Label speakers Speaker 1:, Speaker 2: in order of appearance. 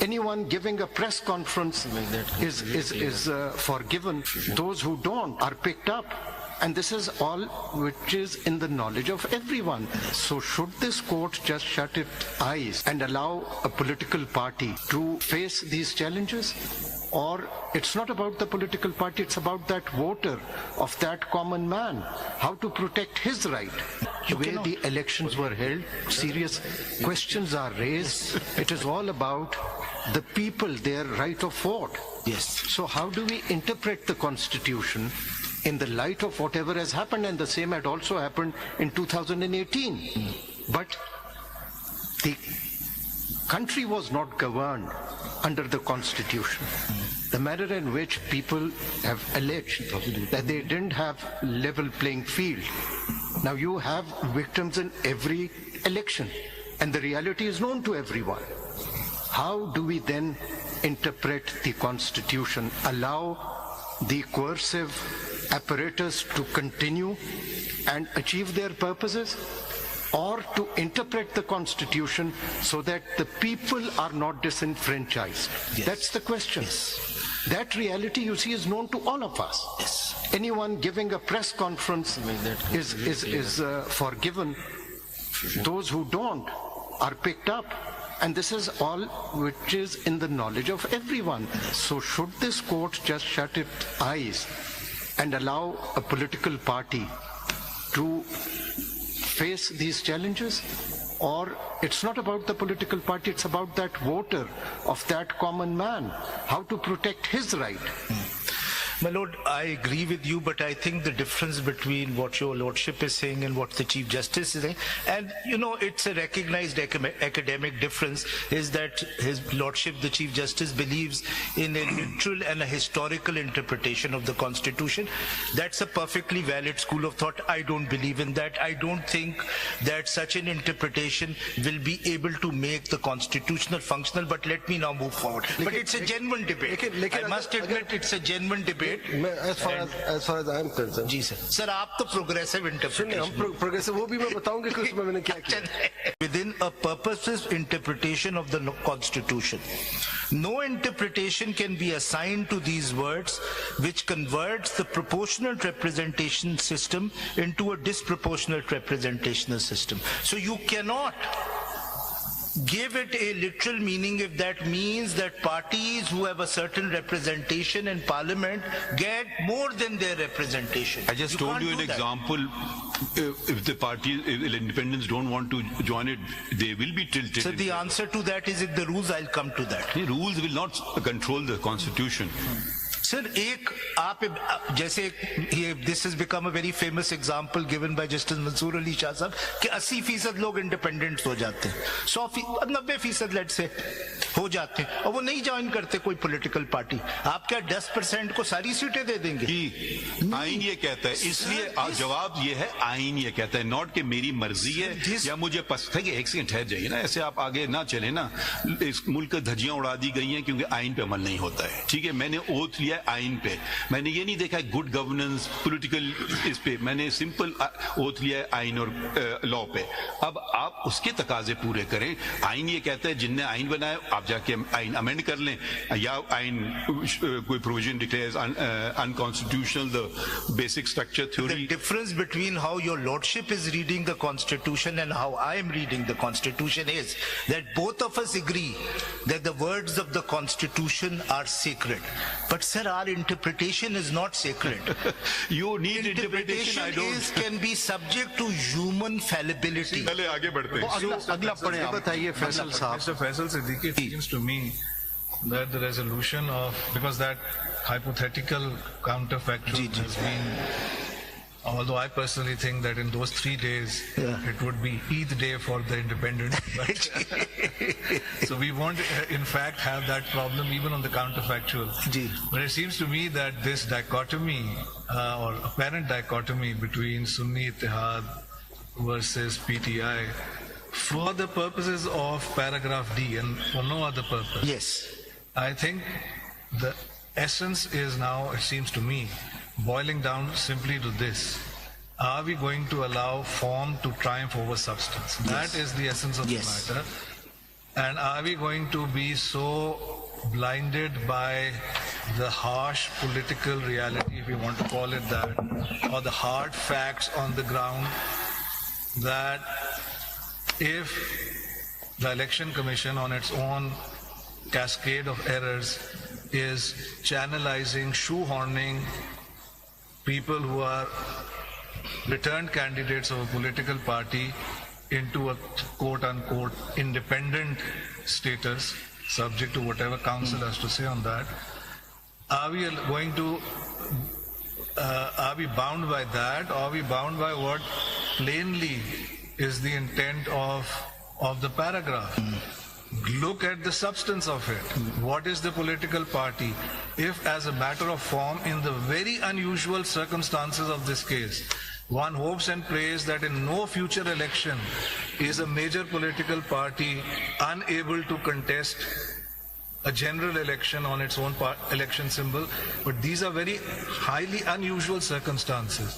Speaker 1: Anyone giving a press conference is forgiven. Those who don't are picked up. And this is all which is in the knowledge of everyone. So should this court just shut its eyes and allow a political party to face these challenges? Or it's not about the political party, it's about that voter, of that common man, how to protect his right. The way the elections were held, serious questions are raised. It is all about the people, their right of vote.
Speaker 2: Yes.
Speaker 1: So how do we interpret the Constitution in the light of whatever has happened? And the same had also happened in 2018. But the country was not governed under the Constitution. The manner in which people have alleged that they didn't have level playing field. Now you have victims in every election, and the reality is known to everyone. How do we then interpret the Constitution, allow the coercive apparatus to continue and achieve their purposes, or to interpret the Constitution so that the people are not disenfranchised?
Speaker 2: Yes.
Speaker 1: That's the question.
Speaker 2: Yes.
Speaker 1: That reality, you see, is known to all of us.
Speaker 2: Yes.
Speaker 1: Anyone giving a press conference is forgiven. Those who don't are picked up. And this is all which is in the knowledge of everyone. So should this court just shut its eyes and allow a political party to face these challenges? Or it's not about the political party, it's about that voter, of that common man, how to protect his right.
Speaker 2: My Lord, I agree with you, but I think the difference between what your Lordship is saying and what the Chief Justice is saying, and you know, it's a recognized academic difference, is that His Lordship, the Chief Justice, believes in a literal and a historical interpretation of the Constitution. That's a perfectly valid school of thought. I don't believe in that. I don't think that such an interpretation will be able to make the constitutional functional, but let me now move forward. But it's a genuine debate. I must admit, it's a genuine debate.
Speaker 3: As far as I am concerned,
Speaker 2: जी sir sir आप तो progressive interpretation
Speaker 3: progressive वो भी मैं बताऊंगा कि उसमें मैंने क्या किया.
Speaker 2: Within a purposive interpretation of the Constitution, no interpretation can be assigned to these words which converts the proportional representation system into a disproportionate representational system. So you cannot give it a literal meaning if that means that parties who have a certain representation in parliament get more than their representation.
Speaker 4: I just told you an example. If the party, if independents don't want to join it, they will be tilted.
Speaker 2: So the answer to that is in the rules. I'll come to that.
Speaker 4: The rules will not control the Constitution.
Speaker 2: Sir एक आप जैसे this has become a very famous example given by justice Mansoor Ali Shah साहब कि 80% लोग independent हो जाते हैं, 90% late से हो जाते हैं और वो नहीं ज्वाइन करते कोई पॉलिटिकल पार्टी. आप क्या 10% को सारी सीटें दे देंगे?
Speaker 4: आइन ये कहता है, इसलिए जवाब ये है, आइन ये कहता है, नॉट कि मेरी मर्जी है या मुझे पसंद है. कि एक सेकंड ठहर जाइए ना, ऐसे आप आगे ना चले ना. इस मुल्क की धज्जियां उड़ा दी गई हैं क्योंकि आइन पे अमल नहीं होता है. ठीक है, मैंने ओथ लिया आइन पे, मैंने ये नहीं देखा गुड गवर्नेंस पॉलिटिकल इस पे, मैंने सिंपल ओथ लिया आइन और लॉ पे. अब आप उसके तकाजे पूरे करें. आइन ये कहता है जिनने आइन बनाया आप जाके आइन अमेंड कर लें, या आइन कोई provision declares unconstitutional the basic structure theory.
Speaker 2: The difference between how your lordship is reading the Constitution and how I am reading the Constitution is that both of us agree that the words of the Constitution are sacred. But sir, our interpretation is not sacred.
Speaker 4: You need interpretation. I don't.
Speaker 2: Can be subject to human fallibility.
Speaker 4: चले आगे बढ़ते हैं.
Speaker 1: अगला पढ़े आप बताइए फैसल साहब.
Speaker 5: Mr. Faisal Siddiqui, it seems to me that the resolution of, because that hypothetical counterfactual has been, although I personally think that in those 3 days it would be Eid day for the independent, but so we won't in fact have that problem even on the counterfactual. But it seems to me that this dichotomy or apparent dichotomy between Sunni Ittihad versus PTI for the purposes of paragraph D and for no other purpose.
Speaker 2: Yes.
Speaker 5: I think the essence is now, it seems to me, boiling down simply to this: are we going to allow form to triumph over substance?
Speaker 2: Yes.
Speaker 5: That is the essence of
Speaker 2: Yes.
Speaker 5: the matter. And are we going to be so blinded by the harsh political reality, if you want to call it that, or the hard facts on the ground, that if the Election Commission on its own cascade of errors is channelizing, shoehorning people who are returned candidates of a political party into a quote-unquote independent status, subject to whatever council has to say on that, are we going to, are we bound by that, or are we bound by what plainly is the intent of the paragraph? Look at the substance of it. What is the political party? If, as a matter of form, in the very unusual circumstances of this case, one hopes and prays that in no future election is a major political party unable to contest a general election on its own election symbol, but these are very highly unusual circumstances.